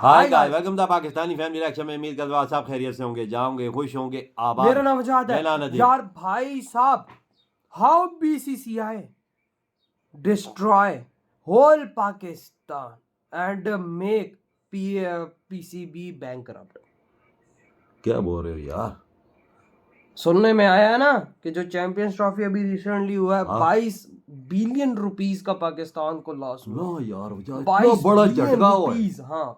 Hi guys, welcome to Pakistani family reaction में। उम्मीद करता हूं आप सब खैरियत से होंगे, जाओगे, खुश होंगे, आबाद। मेरा नाम वजाहत है। यार भाई साहब, how BCCI destroy whole Pakistan and make PCB bankrupt. क्या बोल रहे हो यार? सुनने में आया है ना कि जो चैंपियंस ट्रॉफी अभी रिसेंटली हुआ है, 22 बिलियन रुपीस का पाकिस्तान को लॉस हुआ। यार 22 बड़ा झटका हुआ है। हाँ,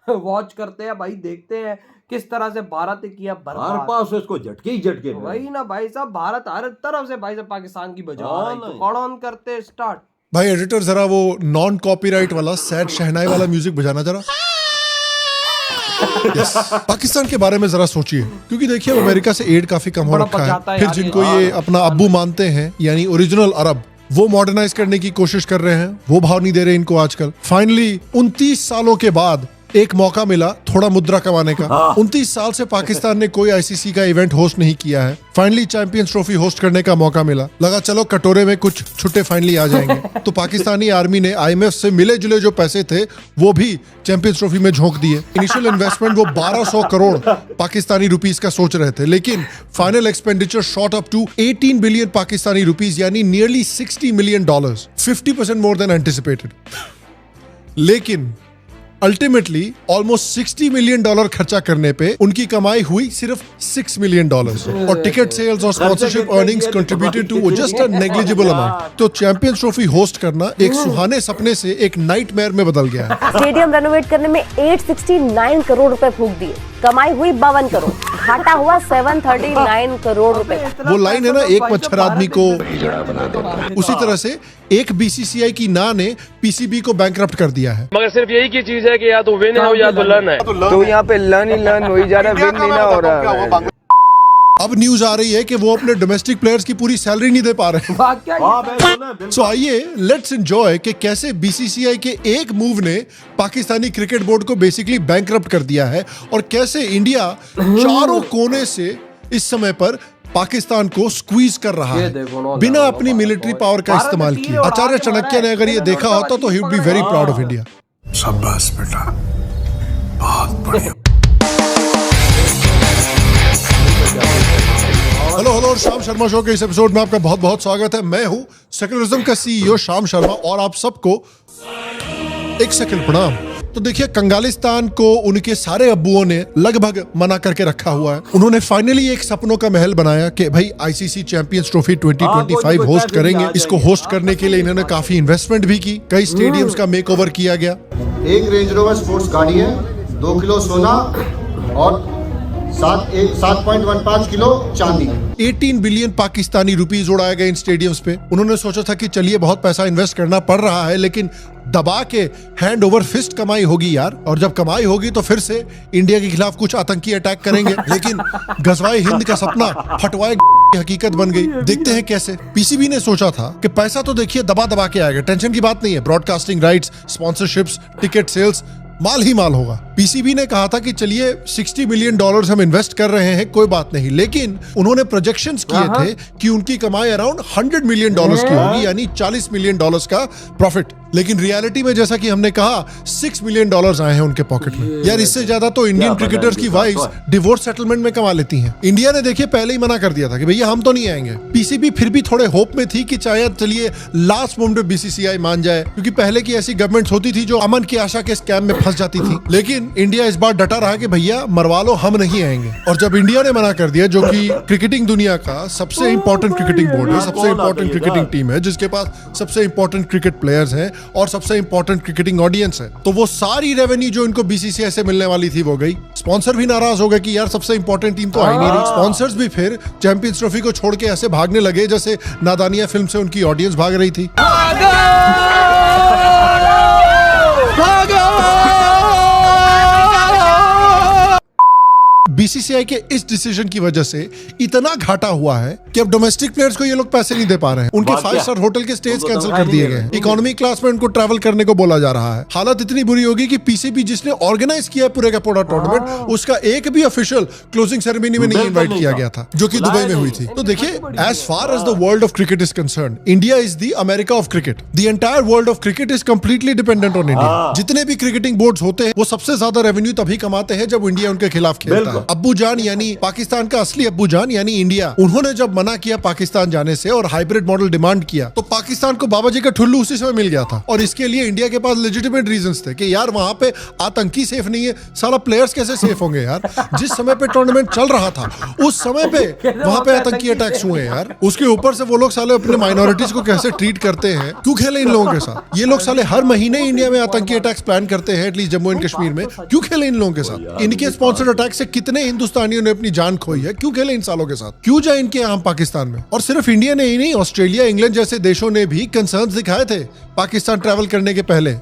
वॉच करते हैं भाई, देखते हैं किस तरह से भारत किया हर बर्बाद। पास इसको झटके ही झटके। वही ना भाई साहब, भारत हर तरफ से भाई साहब पाकिस्तान की बजा रहा है। तो कौन ऑन करते स्टार्ट? भाई एडिटर जरा वो नॉन कॉपीराइट वाला सैड शहनाई वाला म्यूजिक बजाना जरा। yes. पाकिस्तान के बारे में जरा सोचिए, क्योंकि देखिए अमेरिका से एड काफी कम हो रखा है। फिर जिनको ये अपना अब्बू मानते हैं यानी ओरिजिनल अरब, वो मॉडर्नाइज करने की कोशिश कर रहे हैं, वो भाव नहीं दे रहे इनको आजकल। फाइनली 29 सालों के बाद एक मौका मिला थोड़ा मुद्रा कमाने का। 29 साल से पाकिस्तान ने कोई आईसीसी का इवेंट होस्ट नहीं किया है। फाइनली चैंपियंस ट्रॉफी होस्ट करने का मौका मिला। लगा चलो कटोरे में कुछ छुट्टे फाइनली आ जाएंगे। तो पाकिस्तानी आर्मी ने आईएमएफ से मिले जुले जो पैसे थे वो भी चैंपियंस ट्रॉफी में झोंक दिए। इनिशियल इन्वेस्टमेंट वो 1200 करोड़ पाकिस्तानी रुपीस का सोच रहे थे, लेकिन final expenditure shot up to 18 billion Pakistani rupees यानी nearly $60 million, 50% more than anticipated. लेकिन अल्टीमेटली ऑलमोस्ट $60 मिलियन खर्चा करने पे उनकी कमाई हुई सिर्फ $6 मिलियन और टिकट सेल्स और sponsorship earnings contributed to just a negligible amount. तो चैंपियंस ट्रॉफी होस्ट करना एक सुहाने सपने से एक नाइटमेयर में बदल गया है। स्टेडियम रेनोवेट करने में 869 करोड़ रुपए फूंक दिए, कमाई हुई 52 करोड़, घाटा हुआ 739 करोड़ रुपए। वो लाइन है ना, एक मच्छर आदमी को। उसी तरह से एक बीसीसीआई की ना ने पीसीबी को बैंकरप्ट कर दिया है। मगर सिर्फ यही की चीज है कि या तो विन है या तो लर्न है। तो यहाँ पे लर्न ही लर्न हो ही जा रहा है, विन नहीं ना हो रहा है। अब न्यूज आ रही है कि वो अपने डोमेस्टिक प्लेयर्स की पूरी सैलरी नहीं दे पा रहे हैं। सो आइए लेट्स एंजॉय कि कैसे बीसीसीआई के एक मूव ने पाकिस्तानी क्रिकेट बोर्ड को बेसिकली बैंकरप्ट कर दिया है और कैसे इंडिया चारों कोने से इस समय पर पाकिस्तान को स्क्वीज कर रहा है बिना अपनी मिलिट्री पावर का इस्तेमाल किए। आचार्य चाणक्य ने अगर ये देखा होता तो he would be very proud of India. शाबाश बेटा, बहुत बढ़िया। हेलो शाम शर्मा शो के इस एपिसोड में आपका बहुत बहुत स्वागत है। मैं हूं सेक्युलरिज्म का सीईओ शाम शर्मा और आप सबको एक सेकंड प्रणाम। तो देखिए, कंगालिस्तान को उनके सारे अब्बुओं ने लगभग मना करके रखा हुआ है। उन्होंने फाइनली एक सपनों का महल बनाया कि भाई आईसीसी चैंपियंस ट्रॉफी 2025 होस्ट करेंगे। इसको होस्ट करने के लिए इन्होंने काफी इन्वेस्टमेंट भी की, कई स्टेडियम्स का मेकओवर किया गया। एक रेंज रोवर स्पोर्ट्स गाड़ी है, 2 किलो सोना और 7.15 किलो चांदी। 18 बिलियन पाकिस्तानी रुपीस उड़ाए गए इन स्टेडियम्स पे। उन्होंने सोचा था कि चलिए बहुत पैसा इन्वेस्ट करना पड़ रहा है, लेकिन दबा के हैंड ओवर फिस्ट कमाई होगी यार। और जब कमाई होगी तो फिर से इंडिया के खिलाफ कुछ आतंकी अटैक करेंगे। लेकिन गजवाए हिंद का सपना फटवाए हकीकत बन गई। देखते हैं कैसे। पीसीबी ने सोचा था कि पैसा तो देखिए दबा दबा के आएगा, टेंशन की बात नहीं है। Broadcasting rights, sponsorships, ticket sales, माल ही माल होगा। पीसीबी ने कहा था कि चलिए $60 मिलियन हम इन्वेस्ट कर रहे हैं, कोई बात नहीं। लेकिन उन्होंने प्रोजेक्शंस किए थे कि उनकी कमाई अराउंड $100 मिलियन की होगी, यानी $40 मिलियन का प्रॉफिट। लेकिन रियलिटी में जैसा कि हमने कहा $6 मिलियन आए हैं उनके पॉकेट में। यार इससे ज्यादा तो इंडियन क्रिकेटर्स की वाइफ्स डिवोर्स सेटलमेंट में कमा लेती हैं। इंडिया ने देखिए पहले ही मना कर दिया था कि भैया हम तो नहीं आएंगे। पीसीबी फिर भी थोड़े होप में थी कि शायद चलिए लास्ट मोमेंट पे बीसीसीआई मान जाए, क्योंकि पहले की ऐसी गवर्नमेंट्स होती थी जो अमन की आशा के स्कैम में फंस जाती थी। लेकिन इंडिया इस बार डटा रहा कि भैया मरवा लो, हम नहीं आएंगे। और जब इंडिया ने मना कर दिया, जो कि क्रिकेटिंग दुनिया का सबसे इंपॉर्टेंट क्रिकेटिंग बोर्ड है, सबसे इंपॉर्टेंट क्रिकेटिंग टीम है, जिसके पास सबसे इंपॉर्टेंट क्रिकेट प्लेयर्स हैं और सबसे इंपॉर्टेंट क्रिकेटिंग ऑडियंस है, तो वो सारी रेवेन्यू जो इनको बीसीसीआई से मिलने वाली थी वो गई। स्पॉन्सर भी नाराज हो गए कि यार सबसे इंपॉर्टेंट टीम तो आ ही नहीं रही। स्पॉन्सर्स भी फिर चैंपियंस ट्रॉफी को छोड़ के ऐसे भागने लगे जैसे नादानिया फिल्म से उनकी ऑडियंस भाग रही थी। बीसीसीआई के इस डिसीजन की वजह से इतना घाटा हुआ है कि अब डोमेस्टिक प्लेयर्स को ये लोग पैसे नहीं दे पा रहे हैं। उनके बात 5 क्या? स्टार होटल के स्टेज उनको कैंसिल तनख्वाह कर दिए नहीं गए दे हैं। रहे। इकोनॉमी क्लास में उनको ट्रैवल करने को बोला जा रहा है। हालत इतनी बुरी होगी कि पीसीबी जिसने ऑर्गेनाइज किया है पूरे का पूरा टूर्नामेंट, उसका एक भी ऑफिशियल क्लोजिंग सेरेमनी में नहीं बिल्कुल इन्वाइट नहीं किया था। गया था, जो कि दुबई में हुई थी। तो देखिए, as far as the world of cricket is concern, India is the America of cricket. The entire world of cricket is completely dependent on India. जितने भी क्रिकेटिंग बोर्ड्स होते हैं वो सबसे ज्यादा रेवेन्यू तभी कमाते हैं जब इंडिया उनके खिलाफ खेलता है। बिल्कुल। अब्बू जान यानी पाकिस्तान का असली अब्बू जान यानी इंडिया, उन्होंने जब मना किया पाकिस्तान जाने से और हाइब्रिड मॉडल डिमांड किया, तो पाकिस्तान को बाबा जी का ठुल्लू उसी समय मिल गया था। और इसके लिए इंडिया के पास लेजिटिमेट रीजंस थे कि यार वहां पे आतंकी सेफ नहीं है, साला प्लेयर्स कैसे सेफ होंगे यार। जिस समय पे टूर्नामेंट चल रहा था उस समय पे वहां पे आतंकी अटैक्स हुए यार। उसके ऊपर से वो लोग साले अपने माइनॉरिटीज को कैसे ट्रीट करते हैं। क्यों खेले इन लोगों के साथ? ये लोग साले हर महीने इंडिया में आतंकी अटैक्स प्लान करते हैं, एटलीस्ट जम्मू एंड कश्मीर में। क्यों खेले इन लोगों के साथ? इनके स्पॉन्सर्ड अटैक से कितने हिंदुस्तानियों ने अपनी जान खोई है। क्यों खेले इन सालों के साथ? क्यों जाए इनके यहाँ पाकिस्तान में? और सिर्फ इंडिया ने ही नहीं, ऑस्ट्रेलिया, इंग्लैंड जैसे देशों ने भी कंसर्न्स दिखाए थे पाकिस्तान ट्रैवल करने के पहले।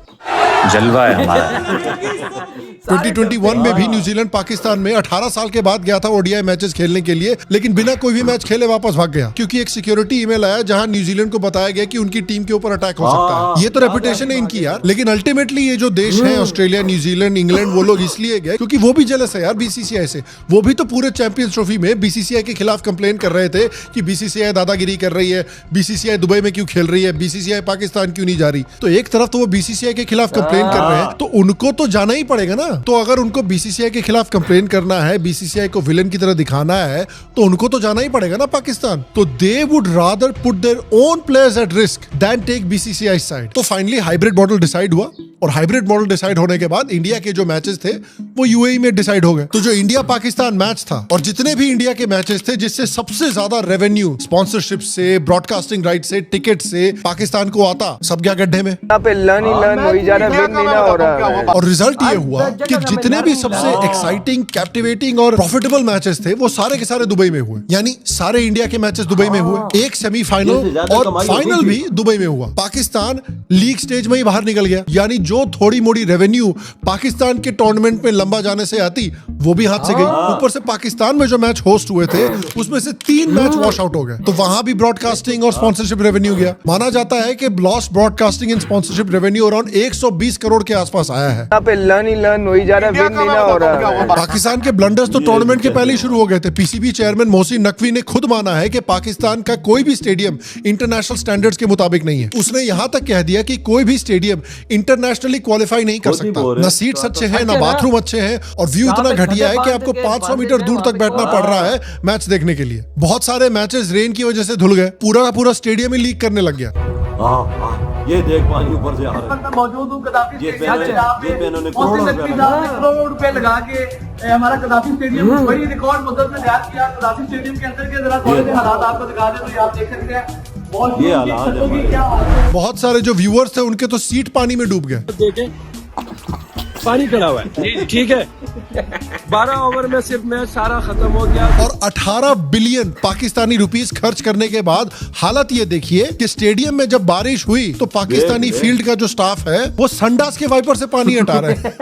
जलवा है हमारा। 2021 में भी न्यूजीलैंड पाकिस्तान में 18 साल के बाद गया था ओडीआई मैचेस खेलने के लिए, लेकिन बिना कोई भी मैच खेले वापस भाग गया क्योंकि एक सिक्योरिटी ईमेल आया जहां न्यूजीलैंड को बताया गया कि उनकी टीम के ऊपर अटैक हो सकता है। ये तो रेपुटेशन है इनकी यार। लेकिन अल्टीमेटली ये जो देश है ऑस्ट्रेलिया, न्यूजीलैंड, इंग्लैंड, वो लोग इसलिए गए क्योंकि वो भी जेलस है यार बीसीसीआई से। वो भी तो पूरे चैंपियंस ट्रॉफी में बीसीसीआई के खिलाफ कंप्लेन कर रहे थे कि बीसीसीआई दादागिरी कर रही है, बीसीसीआई दुबई में क्यों खेल रही है, बीसीसीआई पाकिस्तान क्यों नहीं जा रही। तो एक तरफ तो वो बीसीसीआई के खिलाफ कंप्लेन कर रहे हैं, तो उनको तो जाना ही पड़ेगा ना। तो अगर उनको बीसीसीआई के खिलाफ कंप्लेन करना है, बीसीसीआई को विलन की तरह दिखाना है, तो उनको तो जाना ही पड़ेगा ना पाकिस्तान। तो they would rather put their own players at risk than take BCCI side. तो फाइनली हाइब्रिड मॉडल डिसाइड हुआ, और हाइब्रिड मॉडल डिसाइड होने के बाद इंडिया के जो मैचेस थे वो यूएई में डिसाइड हो गए। तो जो इंडिया पाकिस्तान मैच था और जितने भी इंडिया के मैचेस थे जिससे सबसे ज्यादा रेवेन्यू स्पॉन्सरशिप से, ब्रॉडकास्टिंग राइट से, टिकट से पाकिस्तान को आता, सब गया गड्ढे में। यहाँ पे लर्न ही लर्न हो ही जा रहा है, विन नहीं ना हो रहा है। और रिजल्ट ये हुआ कि जितने भी सबसे एक्साइटिंग, कैप्टिवेटिंग और प्रॉफिटेबल मैचेस थे वो सारे के सारे दुबई में हुए। यानी सारे इंडिया के मैचेस दुबई में हुए, एक सेमीफाइनल और फाइनल भी दुबई में हुआ। पाकिस्तान लीग स्टेज में ही बाहर निकल गया, यानी जो थोड़ी मोड़ी रेवेन्यू पाकिस्तान के टूर्नामेंट में लंबा जाने से आती वो भी हाथ से गई। ऊपर से पाकिस्तान में जो मैच होस्ट हुए थे उसमें से 3 मैच वॉश आउट हो गए, तो वहां भी ब्रॉडकास्टिंग और स्पॉन्सरशिप रेवेन्यू गया। माना जाता है कि lost broadcasting and sponsorship revenue around 120 crore के आसपास आया है। यहाँ पे लर्न ही लर्न हो ही जा रहा है, विन नहीं ना हो रहा है। पाकिस्तान के ब्लंडर्स तो टूर्नामेंट के पहले ही शुरू हो गए थे। पीसीबी चेयरमैन मोहसिन नकवी ने खुद माना है कि पाकिस्तान का कोई भी स्टेडियम इंटरनेशनल स्टैंडर्ड्स के मुताबिक नहीं है। उसने यहां तक कह दिया कि कोई भी स्टेडियम इंटरनेशनली क्वालिफाई नहीं कर सकता। न सीट्स अच्छे हैं, न बाथरूम अच्छे हैं, और व्यू इतना घटिया है कि आपको 500 मीटर दूर तक बैठना पड़ रहा है मैच देखने के लिए। बहुत सारे मैचेस रेन की वजह से धुल गए, पूरा का पूरा स्टेडियम ही लीक करने लग गया। ये देख पानी ऊपर से आ रहा है। मौजूद हूँ कदाफी ये पे इन्होंने करोड़ रुपए लगा के हमारा कदाफी स्टेडियम बड़ी रिकॉर्ड मुद्दत में तैयार किया। कदाफी स्टेडियम के अंदर के जरा थोड़े से हालात आपको दिखा दें तो आप देख सकते हैं ये हालात है। बहुत सारे जो व्यूअर्स थे उनके तो सीट पानी में डूब गए। देखें पानी खड़ा हुआ है, ठीक है। 12 ओवर में सिर्फ मैच सारा खत्म हो गया। और 18 बिलियन पाकिस्तानी रुपीस खर्च करने के बाद हालत ये देखिए कि स्टेडियम में जब बारिश हुई तो पाकिस्तानी फील्ड का जो स्टाफ है वो संडास के वाइपर से पानी हटा रहे हैं।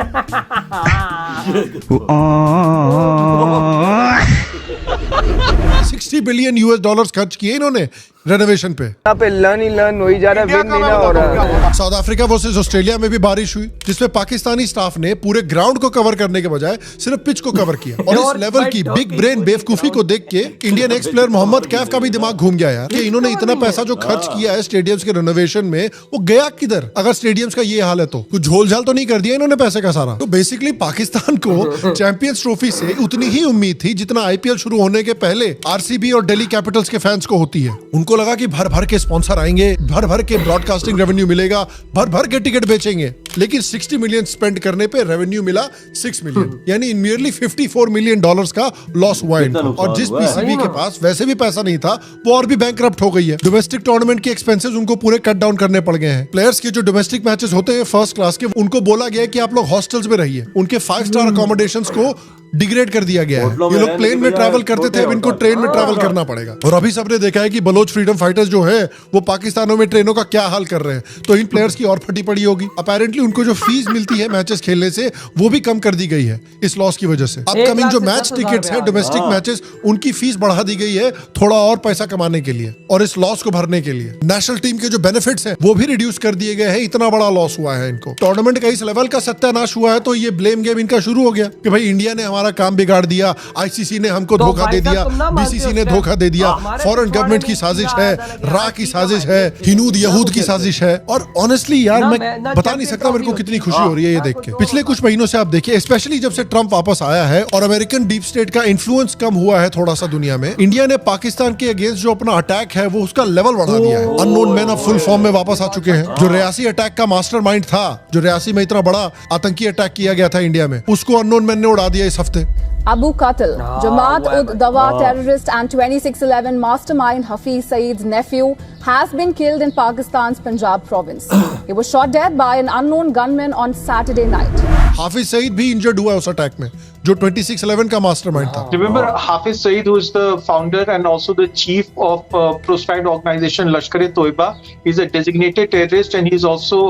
60 बिलियन यूएस डॉलर्स खर्च किए इन्होंने रेनोवेशन पे। यहाँ पे लर्न ही लर्न हो ही जा रहा है, विन नहीं ना हो रहा है। साउथ अफ्रीका वर्सेस ऑस्ट्रेलिया में भी बारिश हुई जिसमें पाकिस्तानी स्टाफ ने पूरे ग्राउंड को कवर करने के बजाय सिर्फ पिच को कवर किया। और इस लेवल की बिग ब्रेन बेवकूफी को देख के Indian ex player Mohammad Kaif का भी दिमाग घूम गया यार कि इन्होंने इतना पैसा जो खर्च किया है स्टेडियम्स के रेनोवेशन में वो गया किधर। अगर स्टेडियम्स का ये हाल है तो कुछ झोल झाल तो नहीं कर दिया इन्होंने पैसे का सारा। तो बेसिकली पाकिस्तान को चैंपियंस ट्रॉफी से उतनी ही उम्मीद थी जितना आईपीएल शुरू होने के पहले आरसीबी और दिल्ली कैपिटल्स के फैंस को होती है। उनको लगा कि भर भर के स्पॉन्सर आएंगे, भर भर के ब्रॉडकास्टिंग रेवेन्यू मिलेगा, भर भर के टिकट बेचेंगे। लेकिन 60 मिलियन स्पेंड करने पे रेवेन्यू मिला 6 मिलियन, यानी नियरली $54 मिलियन का लॉस हुआ इनको। और जिस पीसीबी के पास वैसे भी पैसा नहीं था वो और भी बैंकरप्ट हो गई है। डोमेस्टिक टूर्नामेंट के एक्सपेंसेस उनको पूरे कट डाउन करने पड़ गए हैं। प्लेयर्स के जो डोमेस्टिक मैचेस होते हैं फर्स्ट क्लास के, उनको बोला गया है कि आप लोग हॉस्टल्स में रहिए। उनके 5 स्टार अकोमोडेशंस को डिग्रेड कर दिया गया है। होटलों ये में लोग रहने प्लेन की में बजाय ट्रैवल करते थे, छोटे अब इनको होटल। ट्रेन में ट्रैवल करना पड़ेगा। और अभी सबने देखा है कि बलोच फ्रीडम फाइटर्स जो है वो पाकिस्तानों में ट्रेनों का क्या हाल कर रहे हैं, तो इन प्लेयर्स की और फटी पड़ी होगी। अपेरेंटली उनको जो फीस मिलती है मैचेस खेलने से वो भी कम कर दी गई है इस लॉस की वजह से। अपकमिंग जो मैच टिकट्स हैं डोमेस्टिक मैचेस, उनकी फीस बढ़ा दी गई है थोड़ा और पैसा कमाने के लिए और इस लॉस को भरने के लिए। नेशनल टीम के जो बेनिफिट्स हैं वो भी रिड्यूस कर दिए गए हैं, इतना बड़ा लॉस हुआ है इनको। टूर्नामेंट का इस लेवल का सत्यानाश हुआ है तो ये ब्लेम गेम इनका शुरू हो गया कि भाई इंडिया ने हमारा काम बिगाड़ दिया, आईसीसी ने हमको धोखा दे दिया, बीसीसी ने धोखा दे दिया, फॉरेन गवर्नमेंट की साजिश है, रा की साजिश है, हिनूद यहूद की साजिश है। और ऑनेस्टली यार मैं बता नहीं सकता मेरे को कितनी खुशी हो रही है ये देख के। पिछले कुछ महीनों से आप देखिए, स्पेशली जब से ट्रंप वापस आया है और अमेरिकन डीप स्टेट का इन्फ्लुएंस कम हुआ है थोड़ा सा दुनिया में, इंडिया ने पाकिस्तान के अगेंस्ट जो अपना अटैक है वो उसका लेवल बढ़ा दिया है। अननोन मैन अब फुल फॉर्म में वापस आ चुके हैं। जो रियासी अटैक का मास्टरमाइंड था, जो रियासी में इतना बड़ा आतंकी अटैक किया गया था इंडिया में, उसको अननोन मैन ने उड़ा दिया इस हफ्ते। Abu Qatl, Jamaat-ud-Dawa terrorist and 2611 mastermind Hafiz Saeed's nephew, has been killed in Pakistan's Punjab province. He was shot dead by an unknown gunman on Saturday night. Hafiz Saeed भी इंजर्ड हुआ है उस अटैक में, जो 2611 का मास्टरमाइंड था। Remember Hafiz Saeed, who is the founder and also the chief of proscribed organization Lashkar-e-Toiba. He's a designated terrorist and he's also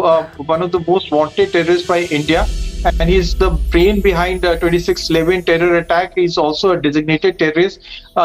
one of the most wanted terrorists by India. And he's the brain behind 2611 terror attack. He's also a designated terrorist.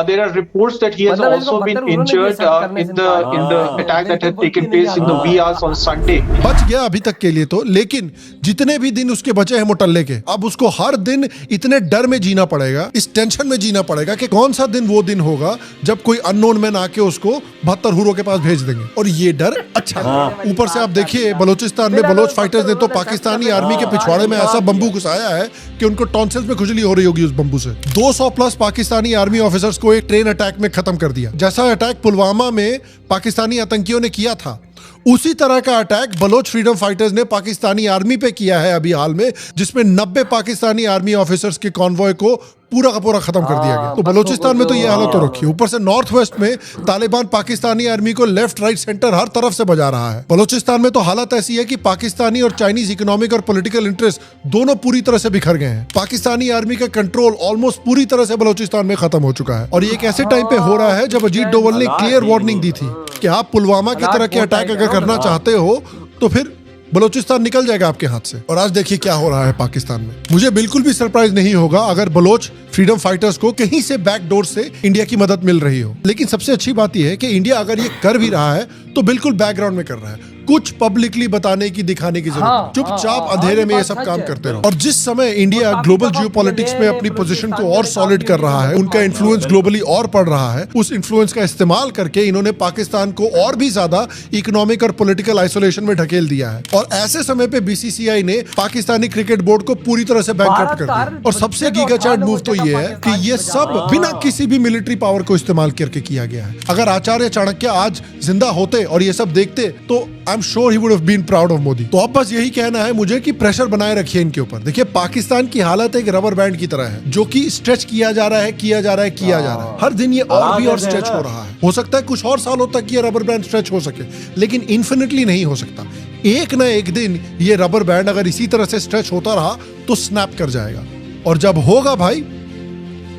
There are reports that he has also been injured in the attack that had taken place in the wee hours on Sunday. बच गया अभी तक के लिए तो, लेकिन जितने भी दिन उसके बचे हैं मुटल्ले के, अब उसको हर दिन इतने डर में जीना पड़ेगा, इस टेंशन में जीना पड़ेगा कि कौन सा दिन वो दिन होगा जब कोई अननोन मैन आके उसको 72 हुरों के पास भेज देंगे। और ये डर अच्छा है। ऊपर से आप देखिए बलूचिस्तान में बलोच फाइटर्स ने तो पाकिस्तानी आर्मी के पिछवाड़े में ऐसा बम्बू घुसाया है कि उनको टॉन्सिल्स में खुजली हो रही होगी उस बम्बू से। 200 प्लस पाकिस्तानी आर्मी ऑफिसर्स को एक ट्रेन अटैक में खत्म कर दिया। जैसा अटैक पुलवामा में पाकिस्तानी आतंकियों ने किया था, उसी तरह का अटैक बलोच फ्रीडम फाइटर्स ने पाकिस्तानी आर्मी पे किया है अभी हाल में, जिसमें 90 पाकिस्तानी आर्मी ऑफिसर्स के कॉन्वॉय को पूरा का पूरा खत्म कर दिया गया। तो बलूचिस्तान में तो ये हालत हो रखी है। ऊपर से नॉर्थ वेस्ट में तालिबान पाकिस्तानी आर्मी को लेफ्ट राइट सेंटर हर तरफ से बजा रहा है। बलूचिस्तान में तो हालत ऐसी है कि पाकिस्तानी और चाइनीज इकोनॉमिक और पॉलिटिकल इंटरेस्ट दोनों पूरी तरह से बिखर गए हैं। पाकिस्तानी आर्मी का कंट्रोल ऑलमोस्ट पूरी तरह से बलूचिस्तान में खत्म हो चुका है। और ये एक ऐसे टाइम पे हो रहा है जब अजीत डोवल ने क्लियर वार्निंग दी थी कि आप पुलवामा की तरह के अटैक अगर करना चाहते हो तो फिर बलूचिस्तान निकल जाएगा आपके हाथ से। और आज देखिए क्या हो रहा है पाकिस्तान में। मुझे बिल्कुल भी सरप्राइज नहीं होगा अगर बलोच फ्रीडम फाइटर्स को कहीं से बैकडोर से इंडिया की मदद मिल रही हो। लेकिन सबसे अच्छी बात यह है कि इंडिया अगर ये कर भी रहा है तो बिल्कुल बैकग्राउंड में कर रहा है, कुछ पब्लिकली बताने की दिखाने की जरूरत नहीं। चुपचाप अंधेरे में ये सब काम करते रहो। और जिस समय इंडिया ग्लोबल जियोपॉलिटिक्स में अपनी पोजीशन को और सॉलिड कर रहा है, उनका इन्फ्लुएंस ग्लोबली और बढ़ रहा है, उस इन्फ्लुएंस का इस्तेमाल करके इन्होंने पाकिस्तान को और भी ज्यादा इकोनॉमिक और पॉलिटिकल आइसोलेशन में ढकेल दिया है। और ऐसे समय पे बीसीसीआई ने पाकिस्तानी क्रिकेट बोर्ड को पूरी तरह से बैंकक्रप्ट कर दिया। और सबसे गीगा चैट मूव तो ये है कि ये सब बिना किसी भी मिलिट्री पावर को इस्तेमाल करके किया गया है। अगर आचार्य चाणक्य आज जिंदा होते और ये सब देखते तो I am sure he would have been proud of Modi. तो अब बस यही कहना है मुझे कि प्रेशर बनाए रखिए इनके ऊपर। देखिए पाकिस्तान की हालत एक रबर बैंड की तरह है जो कि स्ट्रेच किया जा रहा है, किया जा रहा है, किया जा रहा है। हर दिन ये और भी और स्ट्रेच हो रहा है। हो सकता है कुछ और सालों तक ये रबर बैंड स्ट्रेच हो सके, लेकिन इन्फिनिटली नहीं हो सकता। एक ना एक दिन ये रबर बैंड अगर इसी तरह से स्ट्रेच होता रहा तो स्नैप कर जाएगा। और जब होगा भाई,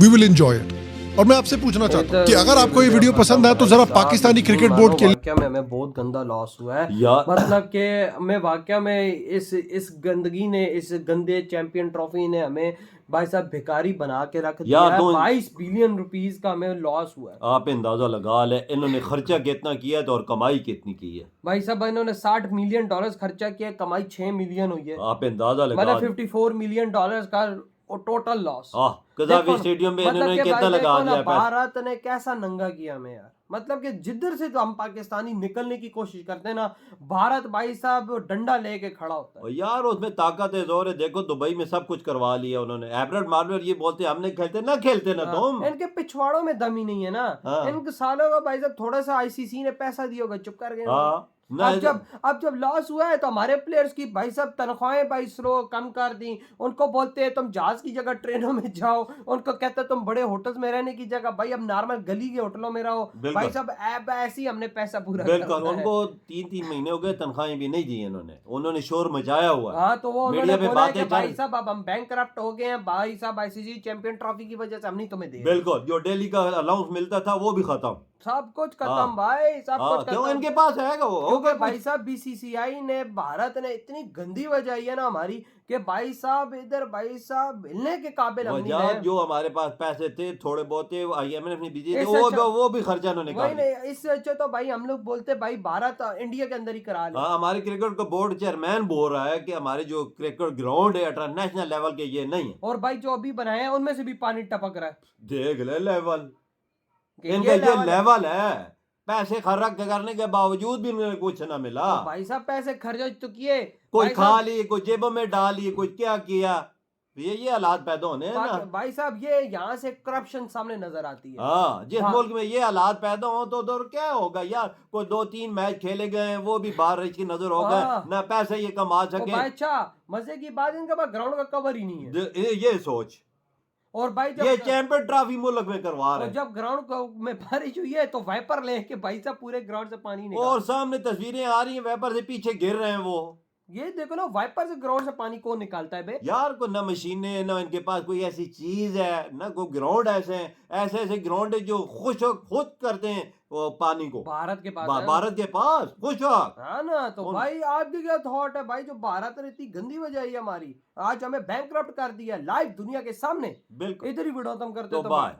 वी विल एंजॉय इट। और मैं आपसे पूछना चाहता हूँ कि अगर आपको ये वीडियो पसंद आया तो जरा पाकिस्तानी क्रिकेट बोर्ड के वाकया में हमें बहुत गंदा लॉस हुआ है। मतलब कि हमें वाकया में इस गंदगी ने, इस गंदे चैंपियन ट्रॉफी ने हमें भाई साहब भिखारी बना के रख दिया है। 22 बिलियन रुपीस का हमें लॉस हुआ है। आप अंदाजा लगा ले इन्होंने खर्चा कितना किया है और कमाई कितनी की है। भाई साहब इन्होंने $60 मिलियन खर्चा किया, कमाई 6 मिलियन हुई है। आप अंदाजा लगा, मतलब $54 मिलियन का टोटल लॉस। कज़ाफ़ी स्टेडियम में इन्होंने कितना लगा दिया। भारत ने कैसा नंगा किया हमें यार। मतलब कि जिधर से तो हम पाकिस्तानी निकलने की कोशिश करते हैं ना, भारत भाई साहब डंडा लेके खड़ा होता है यार। उसमें ताकत है, जोर है। देखो दुबई में सब कुछ करवा लिया उन्होंने। एब्रड मार्वेल ये बोलते हमने खेलते ना तुम। इनके पिछवाड़ों में दम ही नहीं है ना। इनके सालों का भाई साहब थोड़ा सा आईसीसी ने पैसा दिया होगा, चुप कर गए। अब जब लॉस हुआ है तो हमारे प्लेयर्स की भाई साहब तनख्वाहें भाई स्लो कम कर दी, उनको बोलते हैं तुम जहाज की जगह ट्रेनों में जाओ, उनको कहते हैं तुम बड़े होटल्स में रहने की जगह भाई अब नॉर्मल गली के होटलों में रहो। भाई साहब ऐसे ही हमने पैसा पूरा बिल्कुल, उनको 3-3 महीने हो गए तनख्वाहें भी नहीं दी उन्होंने शोर मचाया हुआ है। हाँ, तो वो उन्होंने बोला कि भाई साहब अब हम बैंकरप्ट हो गए हैं भाई साहब, आईसीसी चैंपियन ट्रॉफी की वजह से हम नहीं तुम्हें दे। बिल्कुल, जो डेली का अलाउंस मिलता था वो भी खत्म, सब कुछ खत्म भाई, सब कुछ क्यों इनके पास है क्योंकि भाई साहब बीसीसीआई ने, भारत ने इतनी गंदी बजाई है ना हमारी कि भाई साहब इधर भाई साहब हिलने के काबिल हम नहीं है। जो हमारे पास पैसे थे थोड़े बहुत IMF ने भेजे थे वो भी खर्चा उन्होंने कर दिया। इससे अच्छा तो भाई हम लोग बोलते भाई भारत इंडिया के अंदर ही करा ले। हमारे क्रिकेट का बोर्ड चेयरमैन बोल रहा है कि हमारे जो क्रिकेट ग्राउंड है इंटरनेशनल लेवल के ये नहीं है, और भाई जो अभी बनाए हैं उनमें से भी पानी टपक रहा है। देख ले लेवल, इनका ये लेवल है, पैसे खर्च करने के बावजूद भी उन्हें कुछ ना मिला। तो भाई साहब पैसे खर्च तो किए, कोई खा लिए, कोई जेबों में डाल लिए, कोई क्या किया, ये हालात पैदा होने हैं ना भाई साहब। ये यहाँ से करप्शन सामने नजर आती है। हाँ, जिस मुल्क में ये हालात पैदा हो तो उधर क्या होगा यार, कोई 2-3 मैच खेले गए वो भी बाहर की नजर हो गए ना, पैसे ये कमा सके। अच्छा मजे की बात, इनके पास ग्राउंड का कवर ही नहीं है, ये सोच। और भाई जब ये चैंपियन ट्रॉफी मुल्क में करवा रहे हैं, जब ग्राउंड में बारिश हुई है तो वाइपर लेके भाई साहब पूरे ग्राउंड से पानी निकाल, और सामने तस्वीरें आ रही हैं वाइपर से पीछे गिर रहे हैं वो। ये देखो ना, वाइपर से ग्राउंड से पानी कौन निकालता है बे यार, को ना मशीनें, ना इनके पास कोई ऐसी चीज है, ना कोई ग्राउंड ऐसे ग्राउंड है जो खुद करते हैं वो पानी को। भारत के पास खुश हाँ ना, तो भाई आपकी क्या थॉट है भाई, जो भारत ने इतनी गंदी बजाई है हमारी, आज हमें बैंकरप्ट कर दिया लाइव दुनिया के सामने। बिल्कुल, इधर ही वीडियो खत्म करते तो बाय।